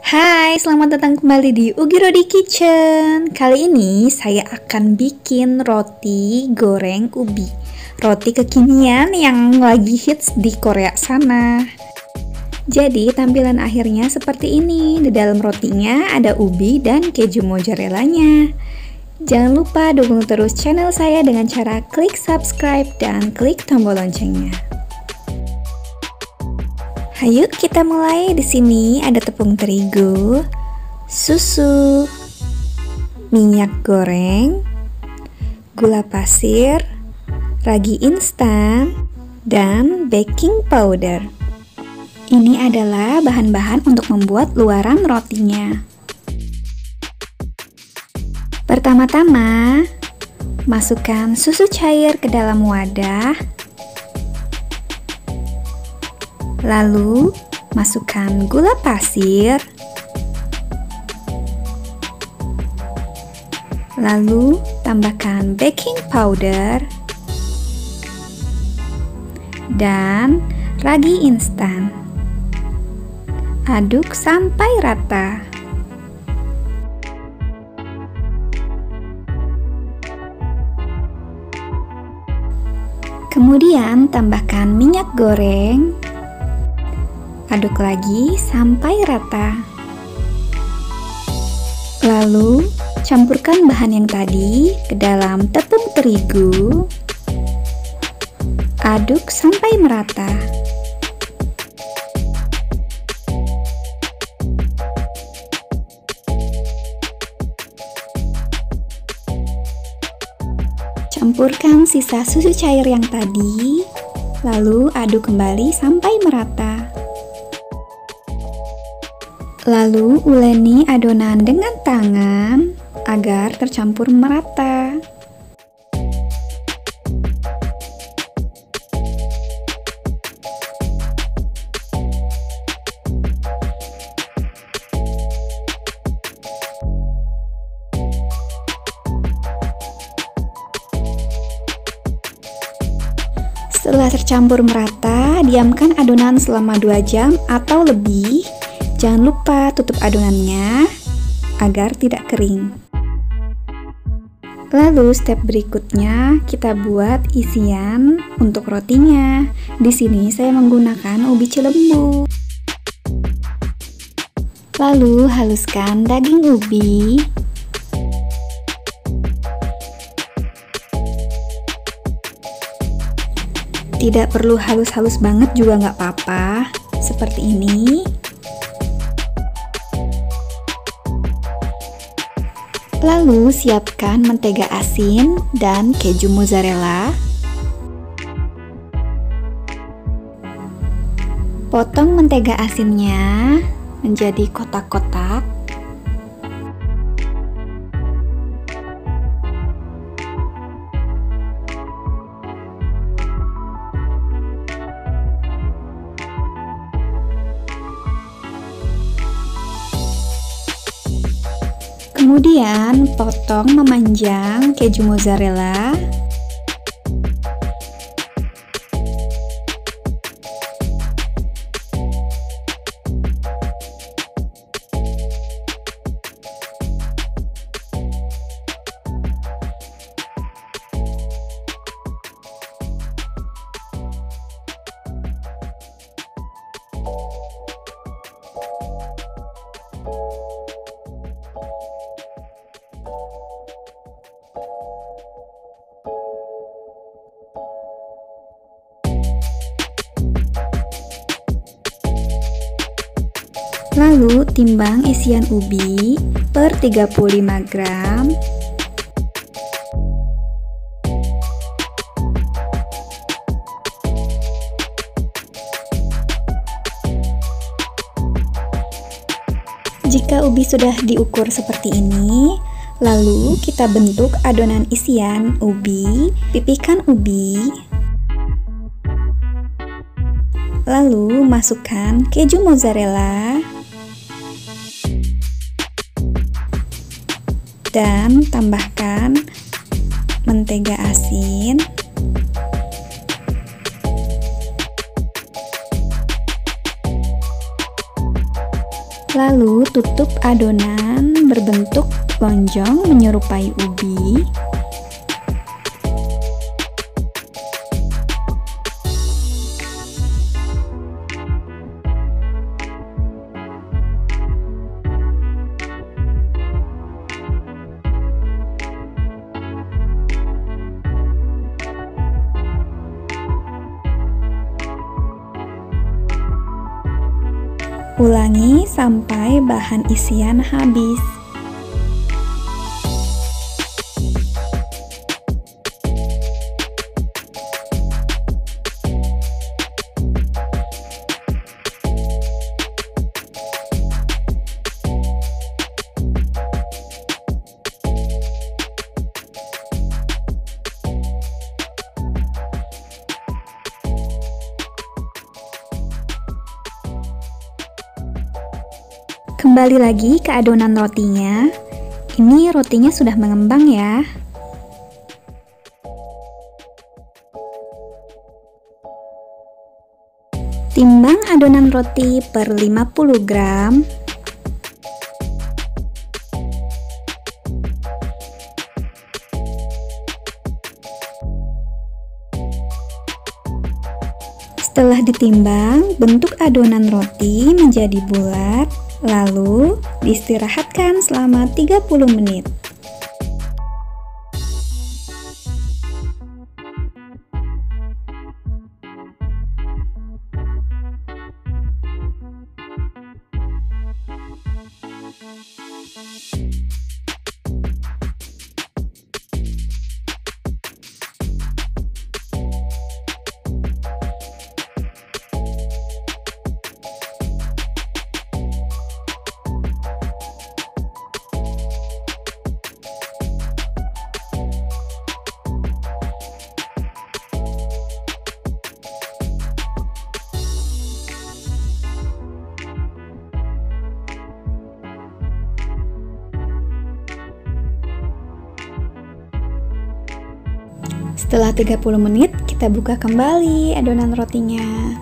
Hai, selamat datang kembali di Ugi Rodi Kitchen. Kali ini saya akan bikin roti goreng ubi. Roti kekinian yang lagi hits di Korea sana. Jadi tampilan akhirnya seperti ini. Di dalam rotinya ada ubi dan keju mozzarellanya. Jangan lupa dukung terus channel saya dengan cara klik subscribe dan klik tombol loncengnya. Ayo kita mulai. Di sini ada tepung terigu, susu, minyak goreng, gula pasir, ragi instan, dan baking powder. Ini adalah bahan-bahan untuk membuat luaran rotinya. Pertama-tama, masukkan susu cair ke dalam wadah. Lalu, masukkan gula pasir. Lalu, tambahkan baking powder dan ragi instan. Aduk sampai rata. Kemudian, tambahkan minyak goreng. Aduk lagi sampai rata. Lalu, campurkan bahan yang tadi ke dalam tepung terigu. Aduk sampai merata. Campurkan sisa susu cair yang tadi, lalu aduk kembali sampai merata. Lalu uleni adonan dengan tangan agar tercampur merata. Setelah tercampur merata, diamkan adonan selama 2 jam atau lebih. Jangan lupa tutup adonannya agar tidak kering. Lalu step berikutnya kita buat isian untuk rotinya. Di sini saya menggunakan ubi cilembu. Lalu haluskan daging ubi. Tidak perlu halus-halus banget juga nggak apa-apa. Seperti ini. Lalu siapkan mentega asin dan keju mozzarella. Potong mentega asinnya menjadi kotak-kotak. Kemudian potong memanjang keju mozzarella. Lalu timbang isian ubi per 35 gram. Jika ubi sudah diukur seperti ini, lalu kita bentuk adonan isian ubi, pipihkan ubi. Lalu masukkan keju mozzarella. Dan tambahkan mentega asin. Lalu tutup adonan berbentuk lonjong menyerupai ubi. Ulangi sampai bahan isian habis. Kembali lagi ke adonan rotinya. Ini rotinya sudah mengembang ya. Timbang adonan roti per 50 gram. Setelah ditimbang, bentuk adonan roti menjadi bulat, lalu diistirahatkan selama 30 menit. Setelah 30 menit, kita buka kembali adonan rotinya.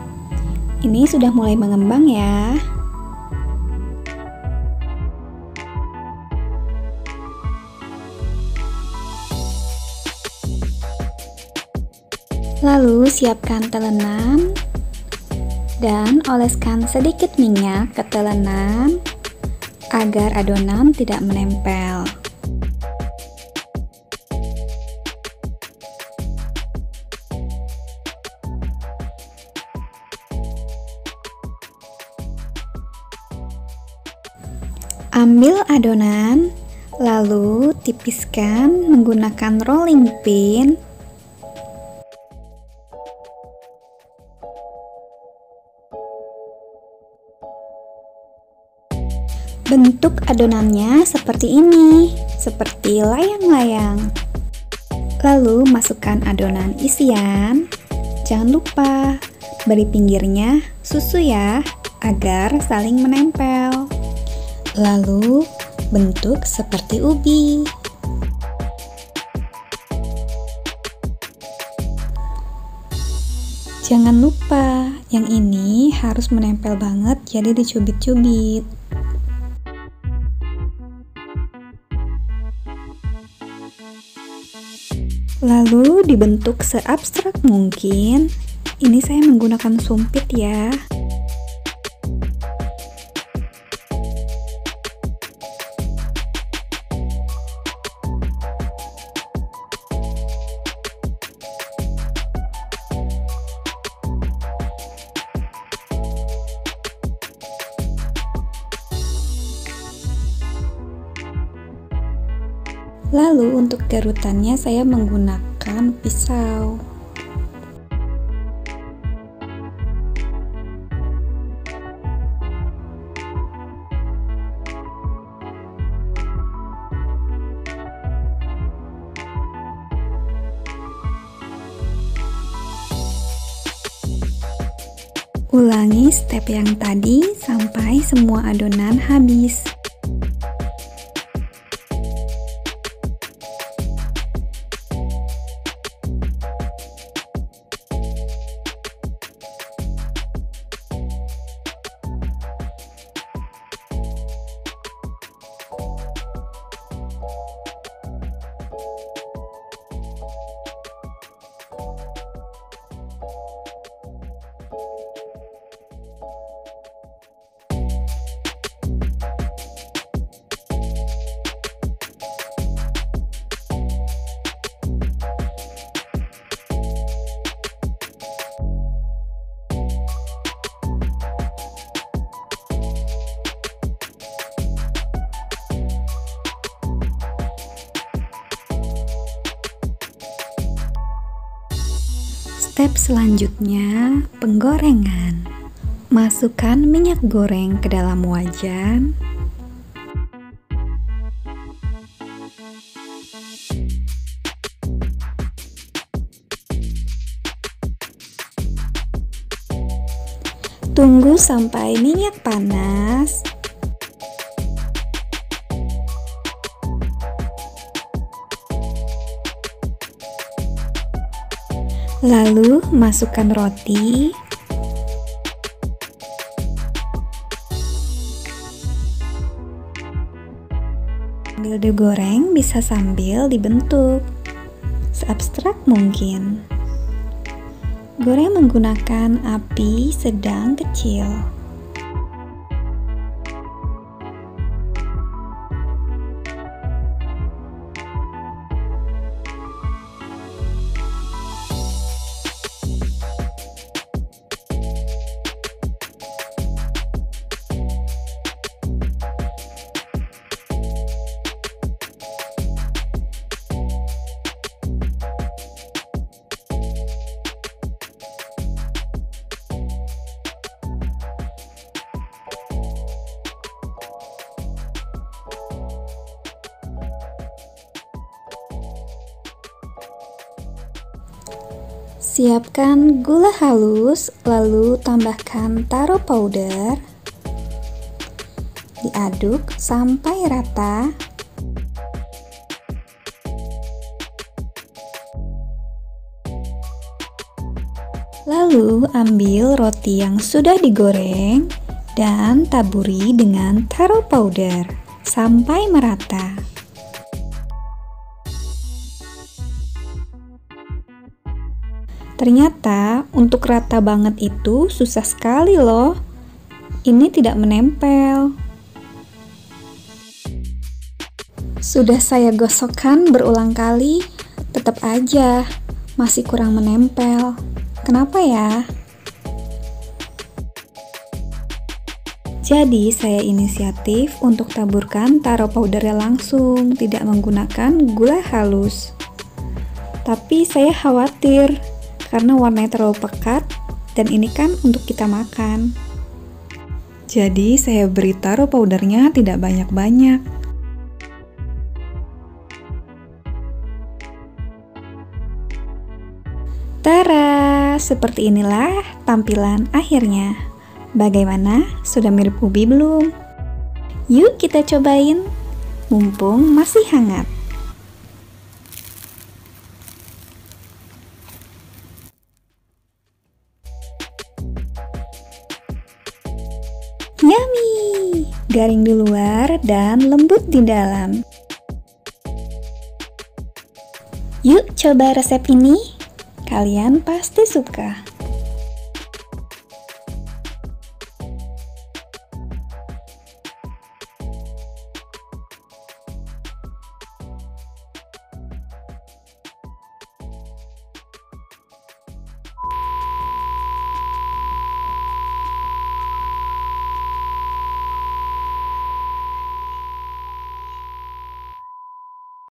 Ini sudah mulai mengembang ya. Lalu siapkan telenan dan oleskan sedikit minyak ke telenan agar adonan tidak menempel. Ambil adonan, lalu tipiskan menggunakan rolling pin. Bentuk adonannya seperti ini, seperti layang-layang. Lalu masukkan adonan isian. Jangan lupa beri pinggirnya susu ya, agar saling menempel. Lalu bentuk seperti ubi. Jangan lupa, yang ini harus menempel banget, jadi dicubit-cubit. Lalu dibentuk seabstrak mungkin. Ini saya menggunakan sumpit ya. Lalu untuk garutannya saya menggunakan pisau. Ulangi step yang tadi sampai semua adonan habis. Step selanjutnya, penggorengan. Masukkan minyak goreng ke dalam wajan. Tunggu sampai minyak panas. Lalu masukkan roti. Sambil digoreng bisa sambil dibentuk seabstrak mungkin. Goreng menggunakan api sedang kecil. Siapkan gula halus, lalu tambahkan taro powder. Diaduk sampai rata. Lalu ambil roti yang sudah digoreng dan taburi dengan taro powder sampai merata. Ternyata untuk rata banget itu susah sekali loh. Ini tidak menempel. Sudah saya gosokkan berulang kali, tetap aja masih kurang menempel. Kenapa ya? Jadi saya inisiatif untuk taburkan taro powdernya langsung, tidak menggunakan gula halus. Tapi saya khawatir karena warnanya terlalu pekat dan ini kan untuk kita makan. Jadi saya beri taro powdernya tidak banyak-banyak. Tara, seperti inilah tampilan akhirnya. Bagaimana? Sudah mirip ubi belum? Yuk kita cobain, mumpung masih hangat. Yummy! Garing di luar dan lembut di dalam. Yuk coba resep ini, kalian pasti suka.